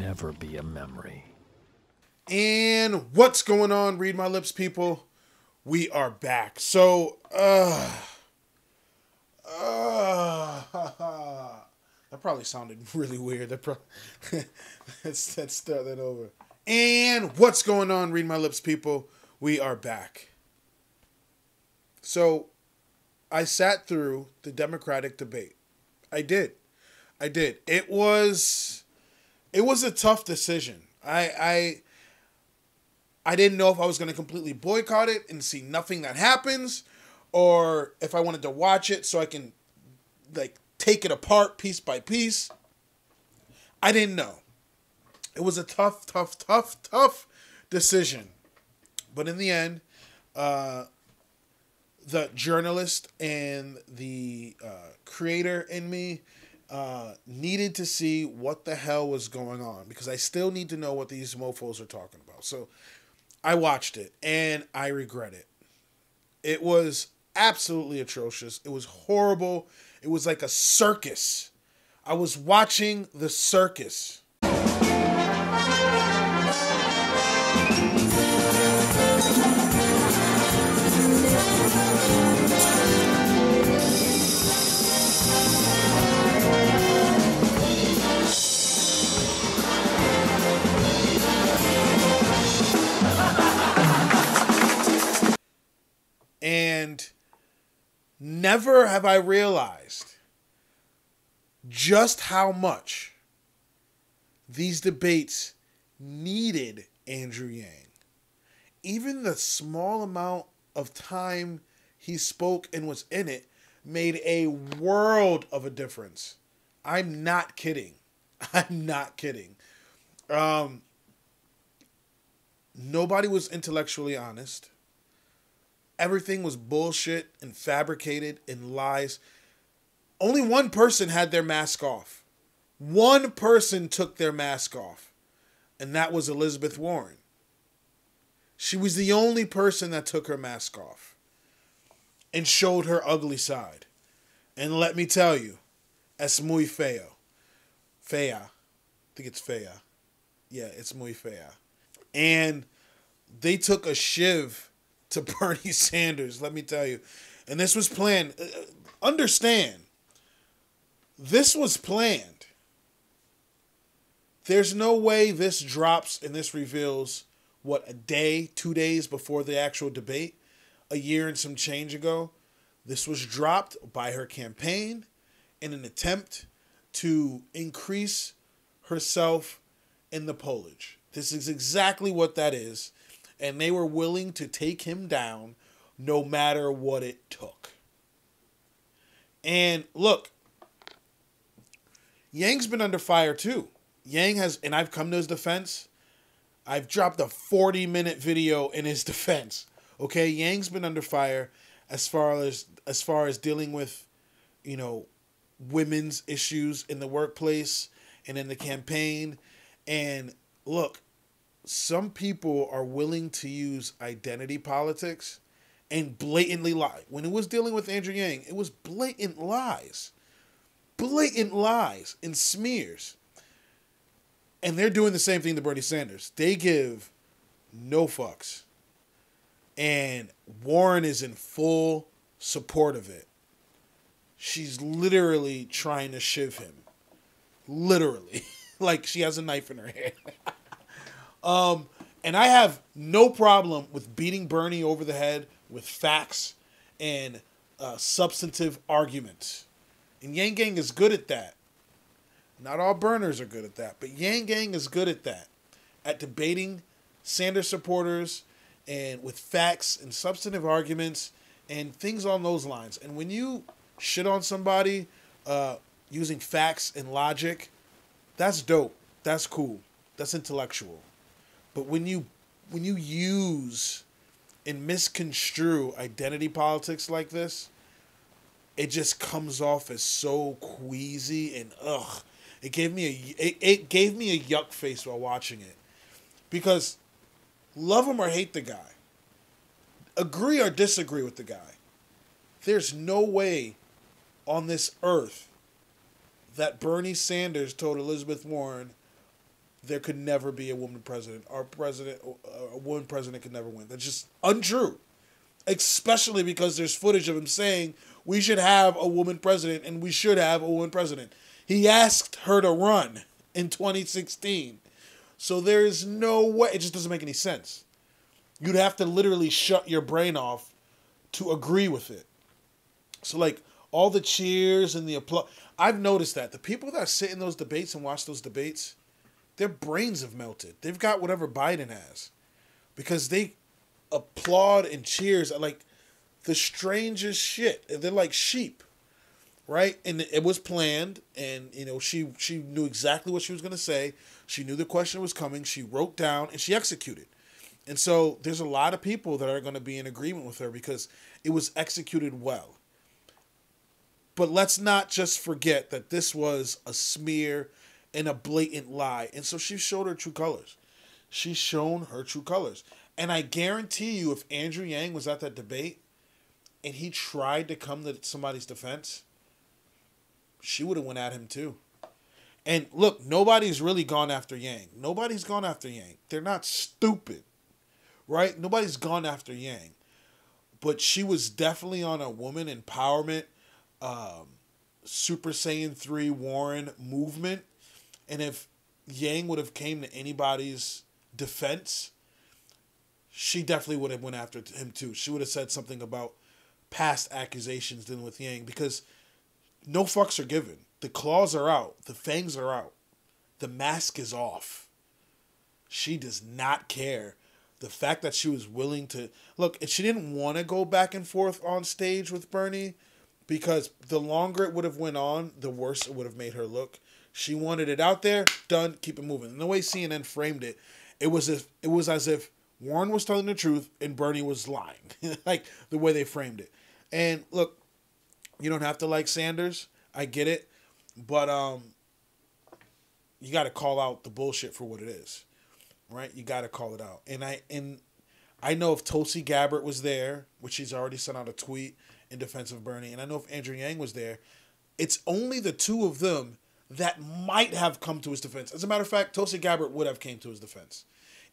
never be a memory. And what's going on, Read My Lips people? We are back. So, that probably sounded really weird. Let's start that over. And what's going on, Read My Lips people? We are back. So, I sat through the Democratic debate. I did. It was a tough decision. I didn't know if I was going to completely boycott it and see nothing that happens, or if I wanted to watch it so I can take it apart piece by piece. I didn't know. It was a tough decision. But in the end, the journalist and the creator in me needed to see what the hell was going on, because I still need to know what these mofos are talking about. So I watched it and I regret it. It was absolutely atrocious. It was horrible. It was like a circus. I was watching the circus. And never have I realized just how much these debates needed Andrew Yang. Even the small amount of time he spoke and was in it made a world of a difference. I'm not kidding. Nobody was intellectually honest. Everything was bullshit and fabricated and lies. Only one person had their mask off. One person took their mask off. And that was Elizabeth Warren. She was the only person that took her mask off and showed her ugly side. And let me tell you, es muy feo. Fea. I think it's fea. Yeah, it's muy fea. And they took a shiv to Bernie Sanders, let me tell you. And this was planned. Understand, this was planned. There's no way this drops and this reveals, a day, 2 days before the actual debate, a year and some change ago. This was dropped by her campaign in an attempt to increase herself in the pollage. This is exactly what that is. And they were willing to take him down no matter what it took. And look, Yang's been under fire too. Yang has, and I've come to his defense. I've dropped a 40-minute video in his defense. Okay, Yang's been under fire as far as dealing with, women's issues in the workplace and in the campaign. And look, some people are willing to use identity politics and blatantly lie. When it was dealing with Andrew Yang, it was blatant lies. Blatant lies and smears. And they're doing the same thing to Bernie Sanders. They give no fucks. And Warren is in full support of it. She's literally trying to shiv him. Literally. Like she has a knife in her hand. And I have no problem with beating Bernie over the head with facts and substantive arguments. And Yang Gang is good at that. Not all burners are good at that, but Yang Gang is good at that. At debating Sanders supporters and with facts and substantive arguments and things on those lines. And when you shit on somebody using facts and logic, that's dope. That's cool. That's intellectual. But when you use and misconstrue identity politics like this, it just comes off as so queasy and ugh. It gave me a yuck face while watching it. Because love him or hate the guy, agree or disagree with the guy, there's no way on this earth that Bernie Sanders told Elizabeth Warren, there could never be a woman president. A woman president could never win. That's just untrue. Especially because there's footage of him saying we should have a woman president and we should have a woman president. He asked her to run in 2016. So there is no way. It just doesn't make any sense. You'd have to literally shut your brain off to agree with it. So like all the cheers and the applause. I've noticed that the people that sit in those debates and watch those debates, their brains have melted. They've got whatever Biden has. Because they applaud and cheers at like the strangest shit. They're like sheep, right? And it was planned, and you know she knew exactly what she was going to say. She knew the question was coming. She wrote down and she executed. And so there's a lot of people that are going to be in agreement with her because it was executed well. But let's not just forget that this was a smear and a blatant lie. And so she showed her true colors. She's shown her true colors. And I guarantee you, if Andrew Yang was at that debate and he tried to come to somebody's defense, she would have went at him too. And look, nobody's really gone after Yang. Nobody's gone after Yang. They're not stupid, right? Nobody's gone after Yang. But she was definitely on a woman empowerment, Super Saiyan 3 Warren movement. And if Yang would have came to anybody's defense, she definitely would have went after him too. She would have said something about past accusations dealing with Yang because no fucks are given. The claws are out. The fangs are out. The mask is off. She does not care. The fact that she was willing to... Look, and she didn't want to go back and forth on stage with Bernie because the longer it would have went on, the worse it would have made her look. She wanted it out there, done, keep it moving. And the way CNN framed it, it was as if Warren was telling the truth and Bernie was lying. Like, the way they framed it. And, look, you don't have to like Sanders. I get it. But you got to call out the bullshit for what it is. Right? You got to call it out. And I know if Tulsi Gabbard was there, which she's already sent out a tweet in defense of Bernie, and I know if Andrew Yang was there, it's only the two of them that might have come to his defense. As a matter of fact, Tulsi Gabbard would have came to his defense.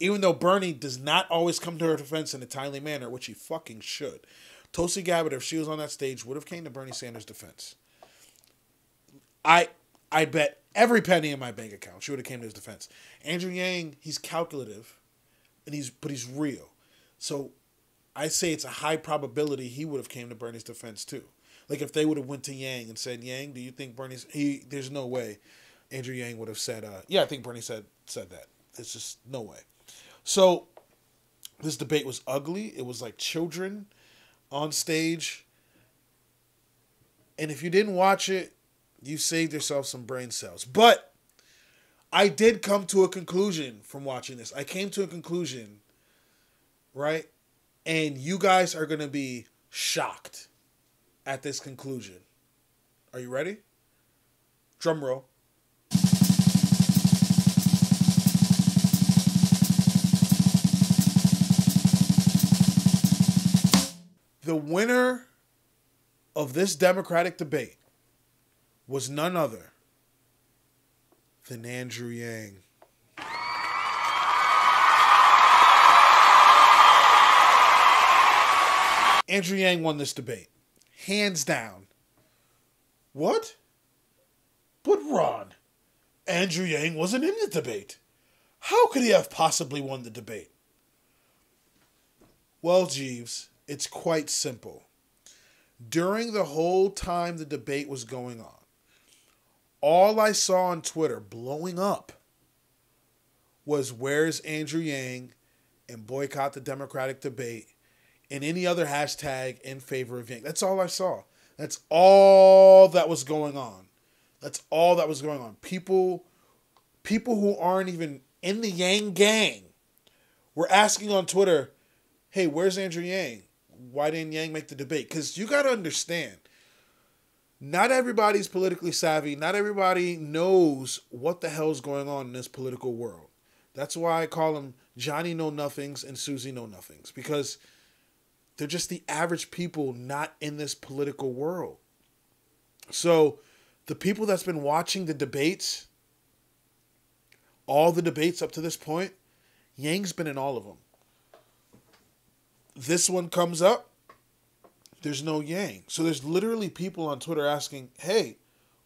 Even though Bernie does not always come to her defense in a timely manner, which he fucking should. Tulsi Gabbard, if she was on that stage, would have came to Bernie Sanders' defense. I bet every penny in my bank account she would have came to his defense. Andrew Yang, he's calculative, but he's real. So I say it's a high probability he would have came to Bernie's defense too. Like if they would have went to Yang and said, Yang, do you think Bernie's... There's no way Andrew Yang would have said, yeah, I think Bernie said that. There's just no way. So this debate was ugly. It was like children on stage. And if you didn't watch it, you saved yourself some brain cells. But I did come to a conclusion from watching this. I came to a conclusion, right? And you guys are going to be shocked at this conclusion. Are you ready? Drum roll. The winner of this Democratic debate was none other than Andrew Yang. Andrew Yang won this debate. Hands down. What? But Ron, Andrew Yang wasn't in the debate. How could he have possibly won the debate? Well, Jeeves, it's quite simple. During the whole time the debate was going on, all I saw on Twitter blowing up was where's Andrew Yang and boycott the Democratic debate and any other hashtag in favor of Yang. That's all I saw. That's all that was going on. That's all that was going on. People who aren't even in the Yang gang were asking on Twitter, hey, where's Andrew Yang? Why didn't Yang make the debate? Because you got to understand, not everybody's politically savvy. Not everybody knows what the hell's going on in this political world. That's why I call them Johnny Know-Nothings and Susie Know-Nothings. Because they're just the average people not in this political world. So the people that's been watching the debates all the debates up to this point, Yang's been in all of them. This one comes up, there's no Yang. So there's literally people on Twitter asking, hey,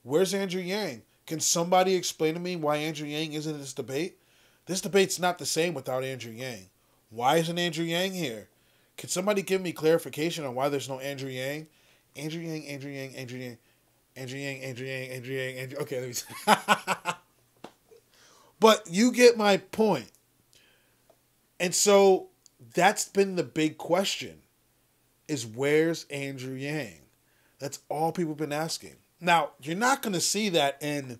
where's Andrew Yang? Can somebody explain to me why Andrew Yang isn't in this debate? This debate's not the same without Andrew Yang. Why isn't Andrew Yang here? Can somebody give me clarification on why there's no Andrew Yang? Andrew Yang, Andrew Yang, Andrew Yang, Andrew Yang, Andrew Yang, Andrew Yang, Andrew. Okay, let me see. But you get my point. And so that's been the big question, is where's Andrew Yang? That's all people have been asking. Now, you're not going to see that in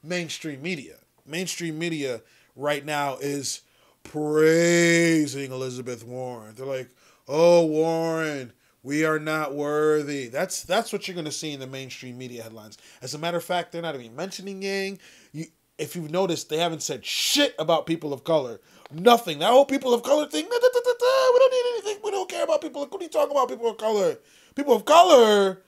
mainstream media. Mainstream media right now is praising Elizabeth Warren. They're like, oh, Warren, we are not worthy. That's what you're going to see in the mainstream media headlines. As a matter of fact, they're not even mentioning Yang. If you've noticed, they haven't said shit about people of color. Nothing. That whole people of color thing, we don't need anything. We don't care about people. What are you talking about, people of color? People of color?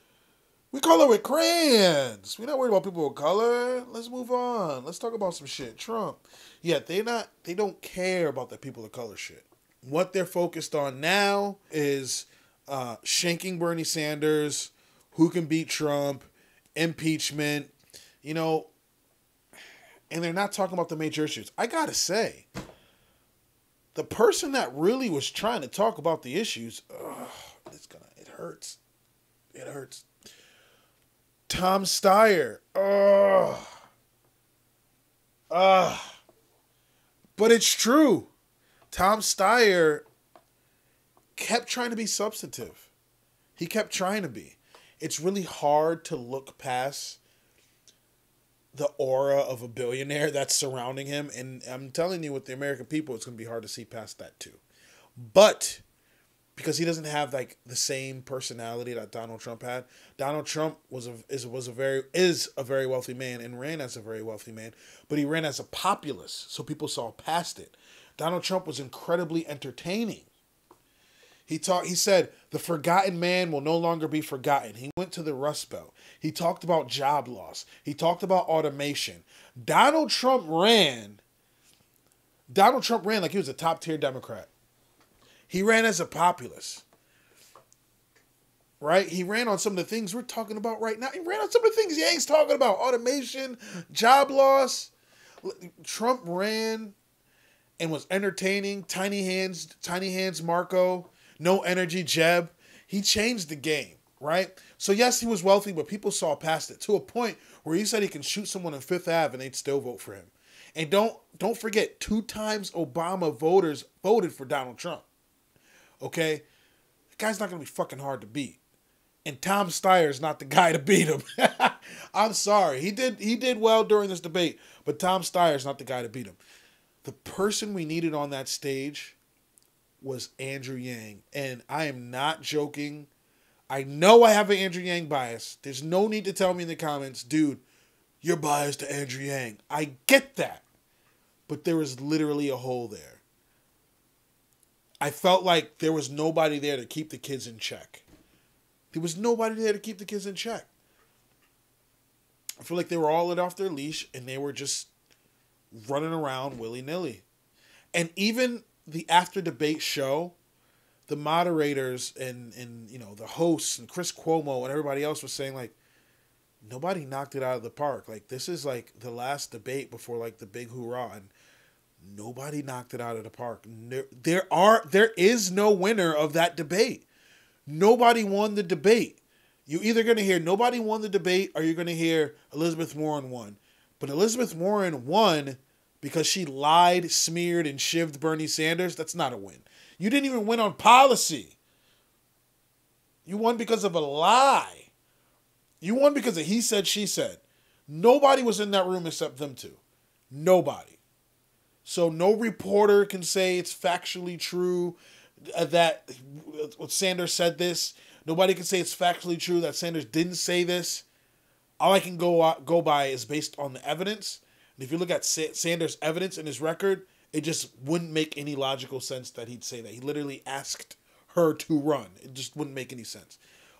We color with crayons. We're not worried about people of color. Let's move on. Let's talk about some shit. Trump. Yeah, they don't care about the people of color shit. What they're focused on now is shanking Bernie Sanders, who can beat Trump, impeachment, and they're not talking about the major issues. I gotta say, the person that really was trying to talk about the issues, it hurts. It hurts. Tom Steyer. But it's true. Tom Steyer kept trying to be substantive. He kept trying to be. It's really hard to look past the aura of a billionaire that's surrounding him. And I'm telling you, with the American people, it's going to be hard to see past that too. But because he doesn't have like the same personality that Donald Trump had. Donald Trump is a very wealthy man and ran as a very wealthy man, but he ran as a populist, so people saw past it. Donald Trump was incredibly entertaining. He said, the forgotten man will no longer be forgotten. He went to the Rust Belt. He talked about job loss. He talked about automation. Donald Trump ran like he was a top-tier Democrat. He ran as a populist. Right? He ran on some of the things we're talking about right now. He ran on some of the things Yang's talking about. Automation, job loss. Trump ran and was entertaining. Tiny hands Marco. No energy Jeb. He changed the game, right? So yes, he was wealthy, but people saw past it to a point where he said he can shoot someone on Fifth Ave and they'd still vote for him. And don't forget, 2 times Obama voters voted for Donald Trump. Okay? The guy's not going to be fucking hard to beat. And Tom Steyer's not the guy to beat him. I'm sorry. He did well during this debate, but Tom Steyer's not the guy to beat him. The person we needed on that stage was Andrew Yang. And I am not joking. I know I have an Andrew Yang bias. There's no need to tell me in the comments, dude, you're biased to Andrew Yang. I get that. But there was literally a hole there. I felt like there was nobody there to keep the kids in check. There was nobody there to keep the kids in check. I feel like they were all let off their leash and they were just running around willy-nilly. And even the after debate show, the moderators and the hosts and Chris Cuomo and everybody else was saying, like, nobody knocked it out of the park. Like, this is like the last debate before like the big hoorah, and nobody knocked it out of the park. There is no winner of that debate. Nobody won the debate. You're either going to hear nobody won the debate or you're going to hear Elizabeth Warren won. But Elizabeth Warren won because she lied, smeared, and shivved Bernie Sanders. That's not a win. You didn't even win on policy. You won because of a lie. You won because of he said, she said. Nobody was in that room except them two. Nobody. So no reporter can say it's factually true that Sanders said this. Nobody can say it's factually true that Sanders didn't say this. All I can go by is based on the evidence. And if you look at Sanders' evidence in his record, it just wouldn't make any logical sense that he'd say that. He literally asked her to run. It just wouldn't make any sense.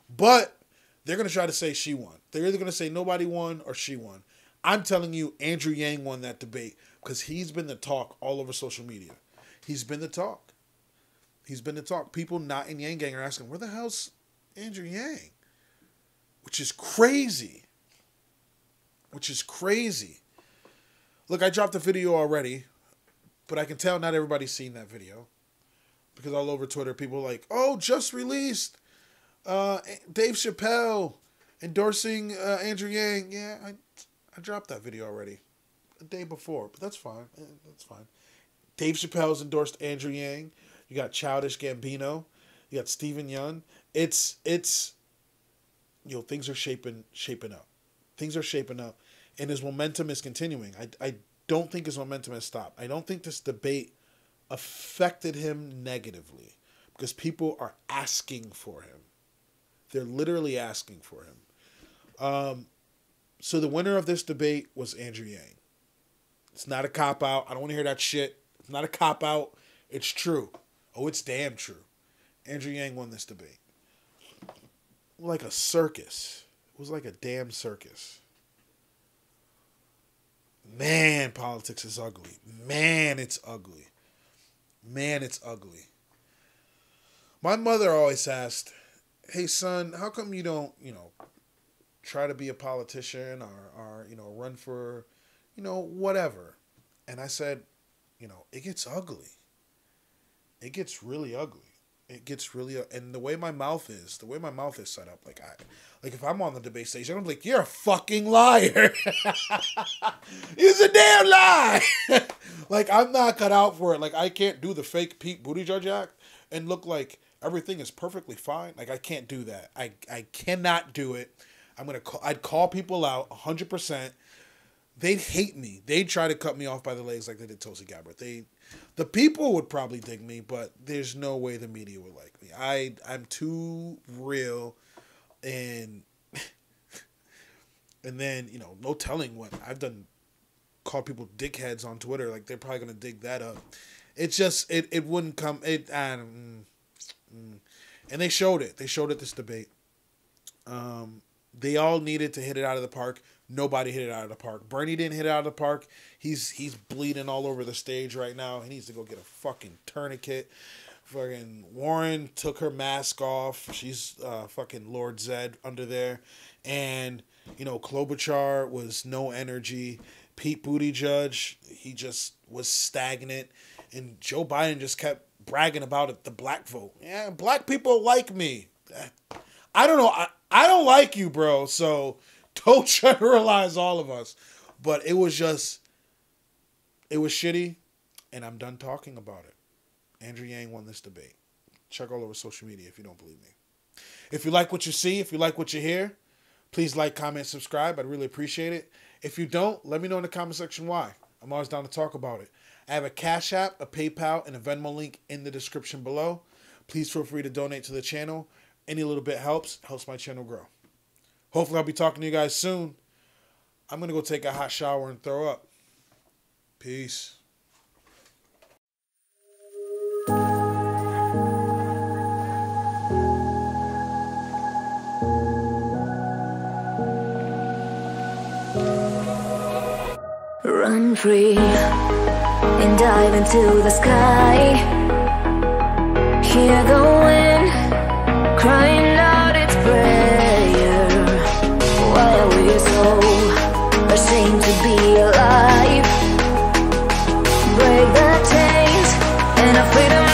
But they're going to try to say she won. They're either going to say nobody won or she won. I'm telling you, Andrew Yang won that debate because he's been the talk all over social media. He's been the talk. He's been the talk. People not in Yang Gang are asking, where the hell's Andrew Yang? Which is crazy. Which is crazy. Look, I dropped a video already, but I can tell not everybody's seen that video. Because all over Twitter, people are like, oh, just released. Dave Chappelle endorsing Andrew Yang. Yeah, I dropped that video already. A day before, but that's fine. That's fine. Dave Chappelle's endorsed Andrew Yang. You got Childish Gambino. You got Steven Yeun. It's things are shaping up. Things are shaping up. And his momentum is continuing. I don't think his momentum has stopped. I don't think this debate affected him negatively because people are asking for him. They're literally asking for him. So the winner of this debate was Andrew Yang. It's not a cop-out. I don't want to hear that shit. It's not a cop-out. It's true. Oh, it's damn true. Andrew Yang won this debate. Like a circus. It was like a damn circus. Man, politics is ugly. Man, it's ugly. Man, it's ugly. My mother always asked, hey, son, how come you don't, try to be a politician or run for, whatever? And I said, it gets ugly. It gets really ugly. It gets really, and the way my mouth is set up, like if I'm on the debate stage, I'm like, you're a fucking liar. It's a damn lie. Like, I'm not cut out for it. Like, I can't do the fake Pete Buttigieg act and look like everything is perfectly fine. Like, I can't do that. I cannot do it. I'd call people out 100%. They'd hate me. They'd try to cut me off by the legs like they did Tulsi Gabbard. The people would probably dig me, but there's no way the media would like me. I'm too real, and then, no telling what I've done. Called people dickheads on Twitter. Like, they're probably gonna dig that up. It's just it wouldn't come. And they showed it. They showed it this debate. They all needed to hit it out of the park. Nobody hit it out of the park. Bernie didn't hit it out of the park. He's bleeding all over the stage right now. He needs to go get a fucking tourniquet. Fucking Warren took her mask off. She's fucking Lord Zed under there. And, Klobuchar was no energy. Pete Buttigieg, he just was stagnant. And Joe Biden just kept bragging about it, the black vote. Yeah, black people like me. I don't know. I don't like you, bro. So don't generalize all of us. But it was shitty, and I'm done talking about it. Andrew Yang won this debate. Check all over social media if you don't believe me. If you like what you see, if you like what you hear, please like, comment, subscribe. I'd really appreciate it. If you don't, let me know in the comment section why. I'm always down to talk about it. I have a Cash App, a PayPal, and a Venmo link in the description below. Please feel free to donate to the channel. Any little bit helps my channel grow. Hopefully I'll be talking to you guys soon. I'm going to go take a hot shower and throw up. Peace. Run free and dive into the sky. Hear the wind crying out its prayer. Why are we so ashamed to be alive? Break the chains and our freedom.